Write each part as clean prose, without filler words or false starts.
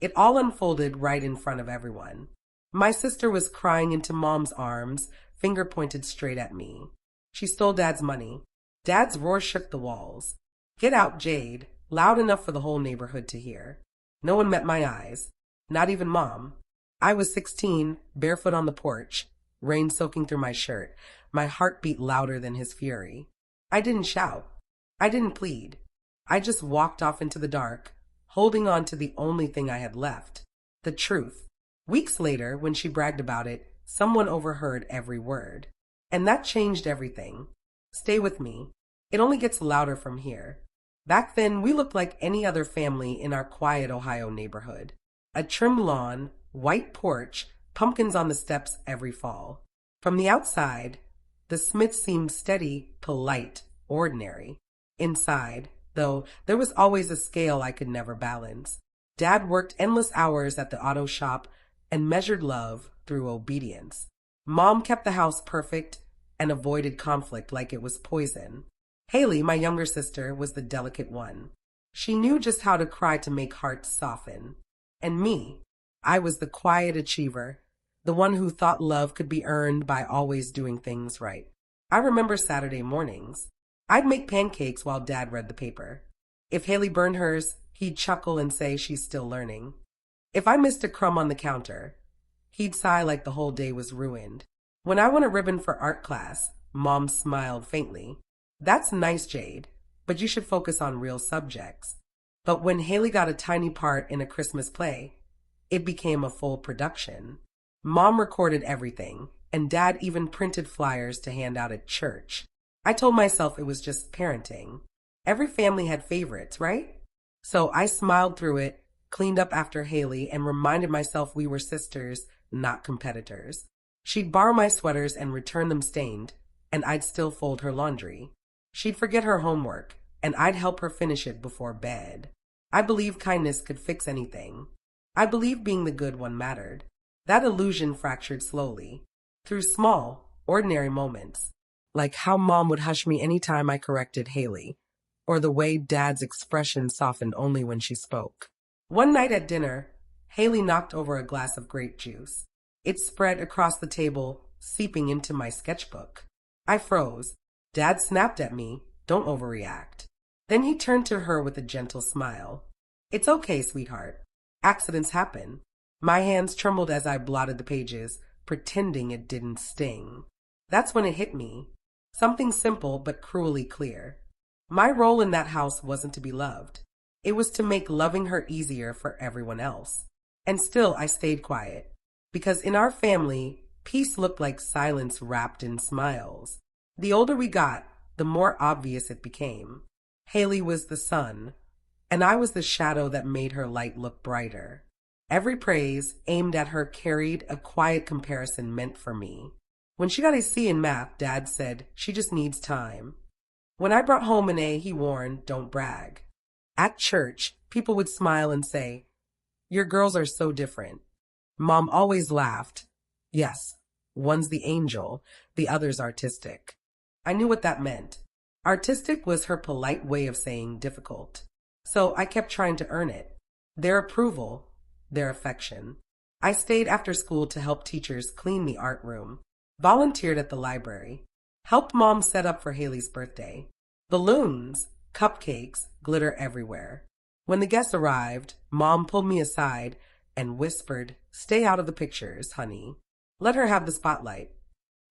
It all unfolded right in front of everyone. My sister was crying into Mom's arms, finger pointed straight at me. She stole Dad's money. Dad's roar shook the walls. "Get out, Jade," loud enough for the whole neighborhood to hear. No one met my eyes, not even Mom. I was 16, barefoot on the porch, rain soaking through my shirt, my heart beat louder than his fury. I didn't shout. I didn't plead. I just walked off into the dark, holding on to the only thing I had left, the truth. Weeks later, when she bragged about it, someone overheard every word. And that changed everything. Stay with me. It only gets louder from here. Back then, we looked like any other family in our quiet Ohio neighborhood. A trimmed lawn, white porch, pumpkins on the steps every fall. From the outside, the Smiths seemed steady, polite, ordinary. Inside, though, there was always a scale I could never balance. Dad worked endless hours at the auto shop and measured love through obedience. Mom kept the house perfect and avoided conflict like it was poison. Haley, my younger sister, was the delicate one. She knew just how to cry to make hearts soften. And me, I was the quiet achiever, the one who thought love could be earned by always doing things right. I remember Saturday mornings. I'd make pancakes while Dad read the paper. If Haley burned hers, he'd chuckle and say she's still learning. If I missed a crumb on the counter, he'd sigh like the whole day was ruined. When I won a ribbon for art class, Mom smiled faintly. "That's nice, Jade, but you should focus on real subjects." But when Haley got a tiny part in a Christmas play, it became a full production. Mom recorded everything, and Dad even printed flyers to hand out at church. I told myself it was just parenting. Every family had favorites, right? So I smiled through it, cleaned up after Haley, and reminded myself we were sisters, not competitors. She'd borrow my sweaters and return them stained, and I'd still fold her laundry. She'd forget her homework, and I'd help her finish it before bed. I believed kindness could fix anything. I believed being the good one mattered. That illusion fractured slowly, through small, ordinary moments, like how Mom would hush me any time I corrected Haley, or the way Dad's expression softened only when she spoke. One night at dinner, Haley knocked over a glass of grape juice. It spread across the table, seeping into my sketchbook. I froze. Dad snapped at me, "Don't overreact." Then he turned to her with a gentle smile. "It's okay, sweetheart. Accidents happen." My hands trembled as I blotted the pages, pretending it didn't sting. That's when it hit me. Something simple but cruelly clear. My role in that house wasn't to be loved. It was to make loving her easier for everyone else. And still I stayed quiet. Because in our family, peace looked like silence wrapped in smiles. The older we got, the more obvious it became. Haley was the sun, and I was the shadow that made her light look brighter. Every praise aimed at her carried a quiet comparison meant for me. When she got a C in math, Dad said she just needs time. When I brought home an A, he warned, "Don't brag." At church, people would smile and say, "Your girls are so different." Mom always laughed. "Yes, one's the angel, the other's artistic." I knew what that meant. Artistic was her polite way of saying difficult. So I kept trying to earn it. Their approval, their affection. I stayed after school to help teachers clean the art room, volunteered at the library, helped Mom set up for Haley's birthday. Balloons, cupcakes, glitter everywhere. When the guests arrived, Mom pulled me aside and whispered, "Stay out of the pictures, honey. Let her have the spotlight."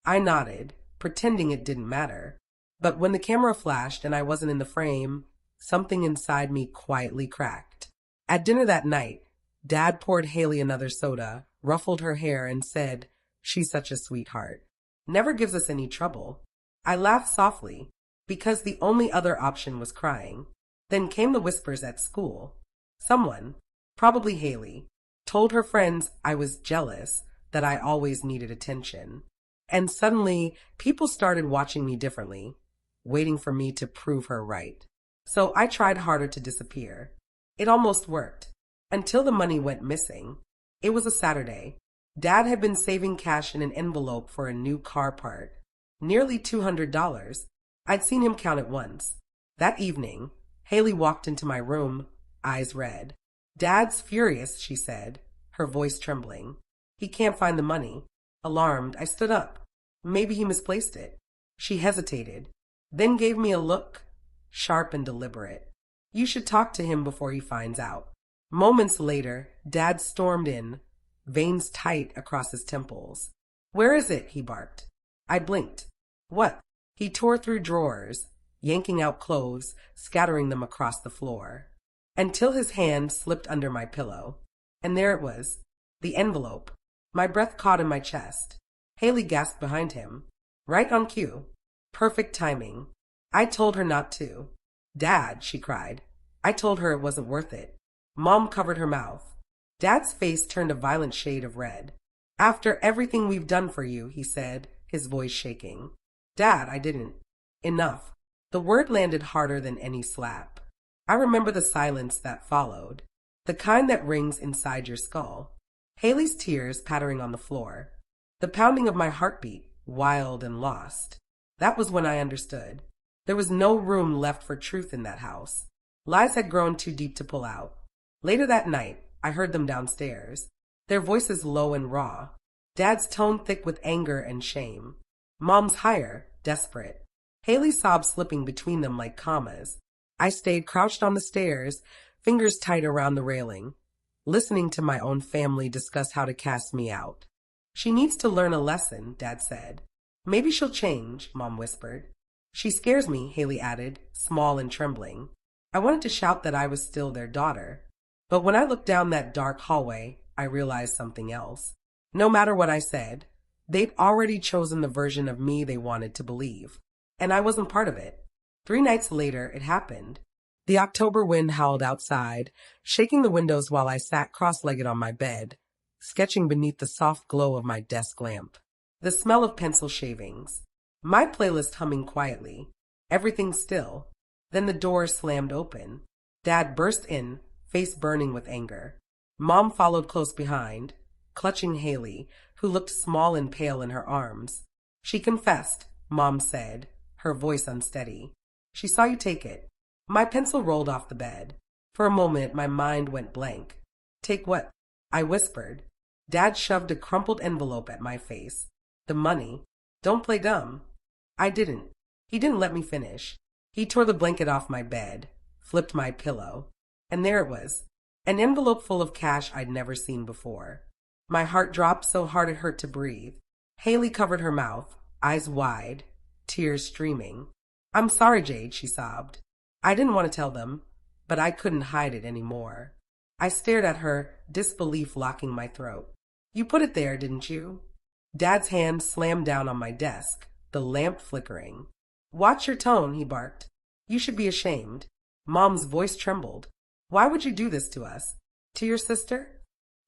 I nodded, pretending it didn't matter. But when the camera flashed and I wasn't in the frame, something inside me quietly cracked. At dinner that night, Dad poured Haley another soda, ruffled her hair, and said, "She's such a sweetheart. Never gives us any trouble." I laughed softly, because the only other option was crying. Then came the whispers at school. Someone, probably Haley, told her friends I was jealous, that I always needed attention. And suddenly, people started watching me differently, waiting for me to prove her right. So I tried harder to disappear. It almost worked, until the money went missing. It was a Saturday. Dad had been saving cash in an envelope for a new car part. Nearly $200. I'd seen him count it once. That evening, Haley walked into my room, eyes red. Dad's furious, she said, her voice trembling. He can't find the money. Alarmed, I stood up. Maybe he misplaced it. She hesitated, then gave me a look, sharp and deliberate. You should talk to him before he finds out. Moments later, Dad stormed in, veins tight across his temples. Where is it? He barked. I blinked. What? He tore through drawers, yanking out clothes, scattering them across the floor, until his hand slipped under my pillow. And there it was, the envelope. My breath caught in my chest. Haley gasped behind him. Right on cue. Perfect timing. I told her not to. Dad, she cried. I told her it wasn't worth it. Mom covered her mouth. Dad's face turned a violent shade of red. After everything we've done for you, he said, his voice shaking. Dad, I didn't. Enough. The word landed harder than any slap. I remember the silence that followed, the kind that rings inside your skull. Haley's tears pattering on the floor. The pounding of my heartbeat, wild and lost. That was when I understood. There was no room left for truth in that house. Lies had grown too deep to pull out. Later that night, I heard them downstairs, their voices low and raw. Dad's tone thick with anger and shame. Mom's higher, desperate. Haley's sobs slipping between them like commas. I stayed crouched on the stairs, fingers tight around the railing, listening to my own family discuss how to cast me out. She needs to learn a lesson, Dad said. Maybe she'll change, Mom whispered. She scares me, Haley added, small and trembling. I wanted to shout that I was still their daughter. But when I looked down that dark hallway, I realized something else. No matter what I said, they'd already chosen the version of me they wanted to believe. And I wasn't part of it. 3 nights later, it happened. The October wind howled outside, shaking the windows while I sat cross-legged on my bed, sketching beneath the soft glow of my desk lamp. The smell of pencil shavings. My playlist humming quietly. Everything still. Then the door slammed open. Dad burst in, face burning with anger. Mom followed close behind, clutching Haley, who looked small and pale in her arms. She confessed, Mom said, her voice unsteady. She saw you take it. My pencil rolled off the bed. For a moment, my mind went blank. Take what? I whispered. Dad shoved a crumpled envelope at my face. The money. Don't play dumb. I didn't. He didn't let me finish. He tore the blanket off my bed, flipped my pillow, and there it was, an envelope full of cash I'd never seen before. My heart dropped so hard it hurt to breathe. Haley covered her mouth, eyes wide, tears streaming. I'm sorry, Jade, she sobbed. I didn't want to tell them, but I couldn't hide it anymore. I stared at her, disbelief locking my throat. You put it there, didn't you? Dad's hand slammed down on my desk, the lamp flickering. Watch your tone, he barked. You should be ashamed. Mom's voice trembled. Why would you do this to us? To your sister?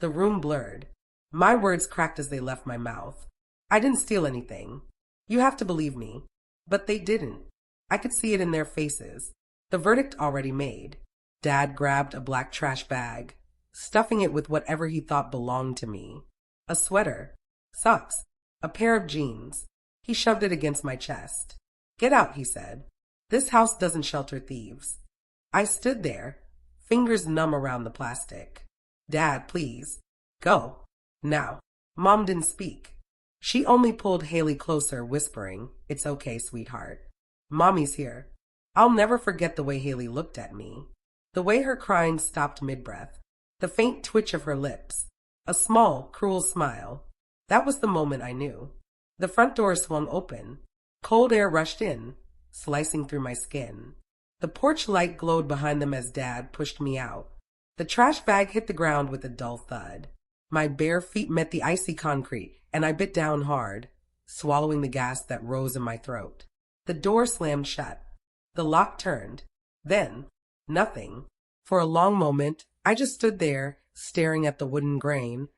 The room blurred. My words cracked as they left my mouth. I didn't steal anything. You have to believe me. But they didn't. I could see it in their faces. The verdict already made. Dad grabbed a black trash bag, stuffing it with whatever he thought belonged to me. A sweater, socks, a pair of jeans. He shoved it against my chest. Get out, he said. This house doesn't shelter thieves. I stood there, fingers numb around the plastic. Dad, please. Go. Now. Mom didn't speak. She only pulled Haley closer, whispering, It's okay, sweetheart. Mommy's here. I'll never forget the way Haley looked at me. The way her crying stopped mid-breath. The faint twitch of her lips. A small, cruel smile. That was the moment I knew. The front door swung open. Cold air rushed in, slicing through my skin. The porch light glowed behind them as Dad pushed me out. The trash bag hit the ground with a dull thud. My bare feet met the icy concrete, and I bit down hard, swallowing the gas that rose in my throat. The door slammed shut. The lock turned. Then, nothing. For a long moment, I just stood there, staring at the wooden grain,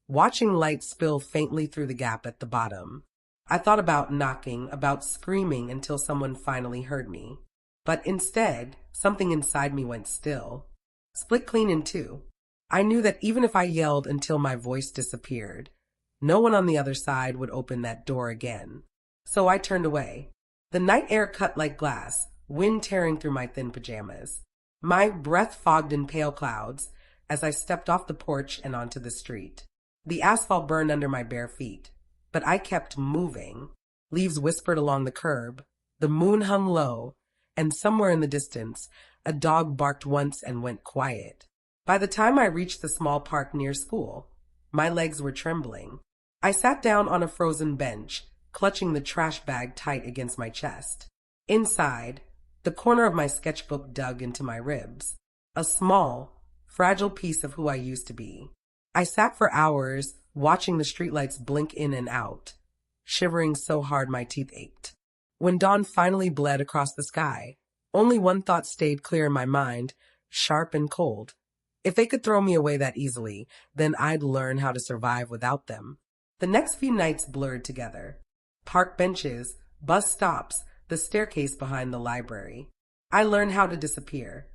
watching light spill faintly through the gap at the bottom. I thought about knocking, about screaming until someone finally heard me. But instead, something inside me went still. Split clean in two. I knew that even if I yelled until my voice disappeared, no one on the other side would open that door again. So I turned away. The night air cut like glass, wind tearing through my thin pajamas. My breath fogged in pale clouds, as I stepped off the porch and onto the street. The asphalt burned under my bare feet, but I kept moving. Leaves whispered along the curb, the moon hung low, and somewhere in the distance, a dog barked once and went quiet. By the time I reached the small park near school, my legs were trembling. I sat down on a frozen bench, clutching the trash bag tight against my chest. Inside, the corner of my sketchbook dug into my ribs, a small, fragile piece of who I used to be. I sat for hours, watching the streetlights blink in and out, shivering so hard my teeth ached. When dawn finally bled across the sky, only one thought stayed clear in my mind, sharp and cold. If they could throw me away that easily, then I'd learn how to survive without them. The next few nights blurred together. Park benches, bus stops, the staircase behind the library. I learned how to disappear.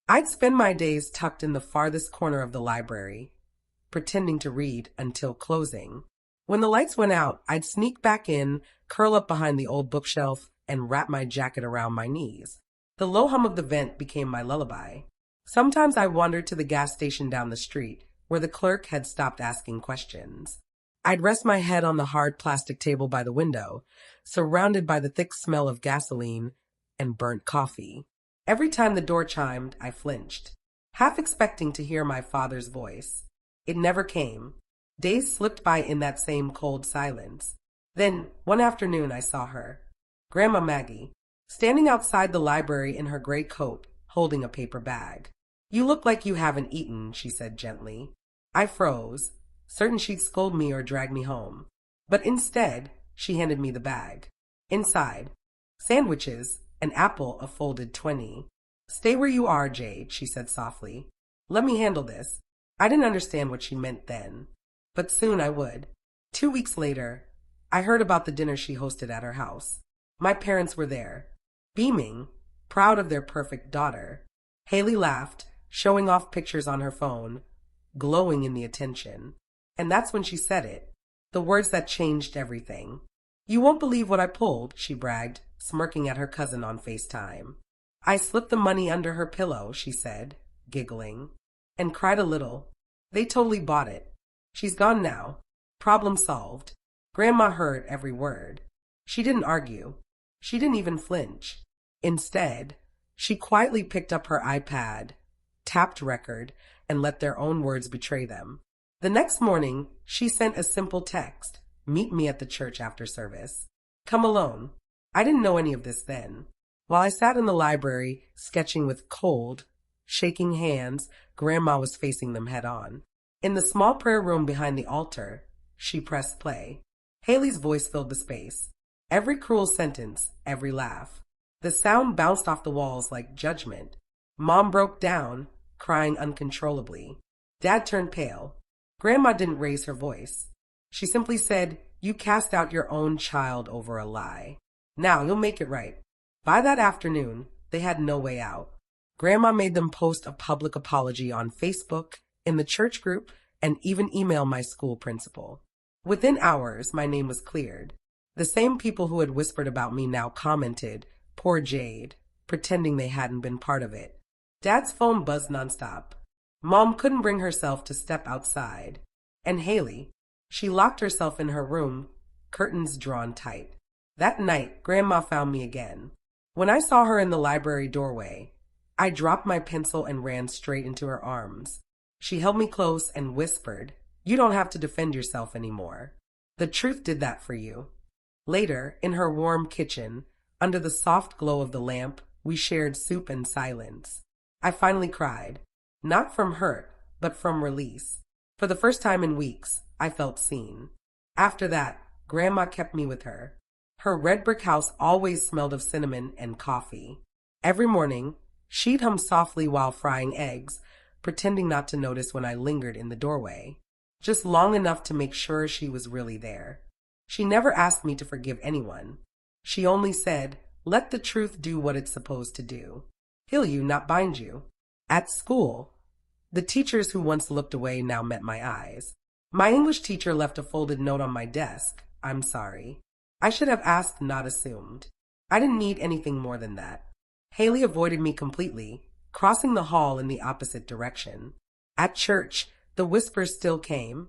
I'd spend my days tucked in the farthest corner of the library, pretending to read until closing. When the lights went out, I'd sneak back in, curl up behind the old bookshelf, and wrap my jacket around my knees. The low hum of the vent became my lullaby. Sometimes I wandered to the gas station down the street, where the clerk had stopped asking questions. I'd rest my head on the hard plastic table by the window, surrounded by the thick smell of gasoline and burnt coffee. Every time the door chimed, I flinched, half expecting to hear my father's voice. It never came. Days slipped by in that same cold silence. Then, one afternoon, I saw her, Grandma Maggie, standing outside the library in her gray coat, holding a paper bag. "You look like you haven't eaten," she said gently. I froze, certain she'd scold me or drag me home. But instead, she handed me the bag. Inside, sandwiches, an apple, a folded 20. "Stay where you are, Jade," she said softly. "Let me handle this." I didn't understand what she meant then, but soon I would. 2 weeks later, I heard about the dinner she hosted at her house. My parents were there, beaming, proud of their perfect daughter. Haley laughed, showing off pictures on her phone, glowing in the attention. And that's when she said it, the words that changed everything. "You won't believe what I pulled," she bragged, smirking at her cousin on FaceTime. "I slipped the money under her pillow," she said, giggling, and cried a little. "They totally bought it. She's gone now. Problem solved." Grandma heard every word. She didn't argue. She didn't even flinch. Instead, she quietly picked up her iPad, tapped record, and let their own words betray them. The next morning, she sent a simple text, "Meet me at the church after service. Come alone." I didn't know any of this then. While I sat in the library, sketching with cold, shaking hands, Grandma was facing them head on. In the small prayer room behind the altar, she pressed play. Haley's voice filled the space. Every cruel sentence, every laugh. The sound bounced off the walls like judgment. Mom broke down, crying uncontrollably. Dad turned pale. Grandma didn't raise her voice. She simply said, "You cast out your own child over a lie. Now you'll make it right." By that afternoon, they had no way out. Grandma made them post a public apology on Facebook, in the church group, and even email my school principal. Within hours, my name was cleared. The same people who had whispered about me now commented, "Poor Jade," pretending they hadn't been part of it. Dad's phone buzzed nonstop. Mom couldn't bring herself to step outside. And Haley, she locked herself in her room, curtains drawn tight. That night, Grandma found me again. When I saw her in the library doorway, I dropped my pencil and ran straight into her arms. She held me close and whispered, "You don't have to defend yourself anymore. The truth did that for you." Later, in her warm kitchen, under the soft glow of the lamp, we shared soup and silence. I finally cried, not from hurt, but from release. For the first time in weeks, I felt seen. After that, Grandma kept me with her. Her red brick house always smelled of cinnamon and coffee. Every morning, she'd hum softly while frying eggs, pretending not to notice when I lingered in the doorway, just long enough to make sure she was really there. She never asked me to forgive anyone. She only said, "Let the truth do what it's supposed to do. Heal you, not bind you." At school, the teachers who once looked away now met my eyes. My English teacher left a folded note on my desk. "I'm sorry. I should have asked, not assumed." I didn't need anything more than that. Haley avoided me completely, crossing the hall in the opposite direction. At church, the whispers still came,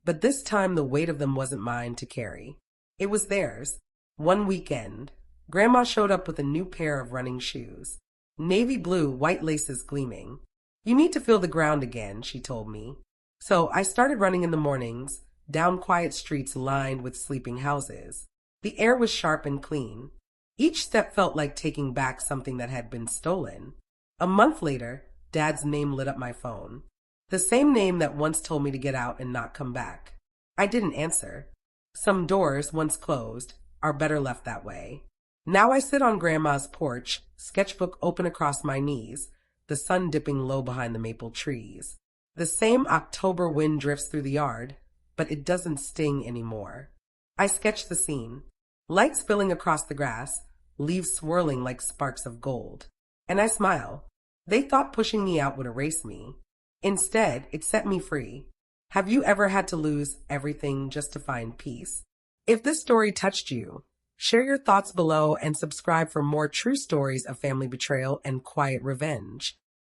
but this time the weight of them wasn't mine to carry. It was theirs. One weekend, Grandma showed up with a new pair of running shoes. Navy blue, white laces gleaming. "You need to feel the ground again," she told me. So I started running in the mornings, down quiet streets lined with sleeping houses. The air was sharp and clean. Each step felt like taking back something that had been stolen. A month later, Dad's name lit up my phone. The same name that once told me to get out and not come back. I didn't answer. Some doors, once closed, are better left that way. Now I sit on Grandma's porch, sketchbook open across my knees, the sun dipping low behind the maple trees. The same October wind drifts through the yard, but it doesn't sting anymore. I sketch the scene. Light spilling across the grass, leaves swirling like sparks of gold. And I smile. They thought pushing me out would erase me. Instead, it set me free. Have you ever had to lose everything just to find peace? If this story touched you, share your thoughts below and subscribe for more true stories of family betrayal and quiet revenge.